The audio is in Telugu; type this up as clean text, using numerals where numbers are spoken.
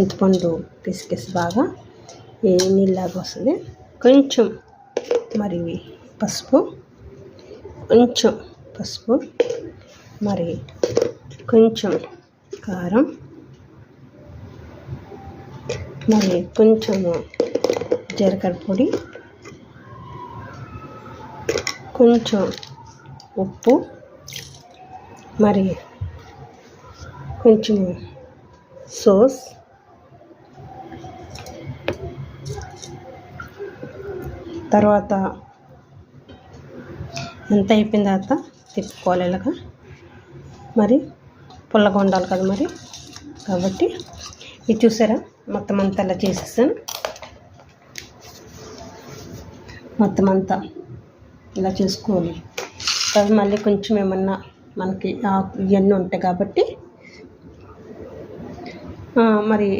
చింతపండు పిసికేసి బాగా ఏ నీళ్ళలాగా వస్తుంది. కొంచెం మరి పసుపు, మరి కొంచెం కారం, మరి కొంచెము జీలకర్ర పొడి, కొంచెం ఉప్పు, మరి కొంచెం సోస్, తర్వాత ఎంత అయిపోయిన తర్వాత తిప్పుకోవాలి ఇలాగా. మరి పుల్లగా ఉండాలి కదా మరి, కాబట్టి ఇది చూసారా మొత్తం అంతా ఇలా చేసేసాను. మొత్తం అంతా ఇలా చేసుకోవాలి. తర్వాత మళ్ళీ కొంచెం ఏమన్నా మనకి ఇవన్నీ ఉంటాయి కాబట్టి మరి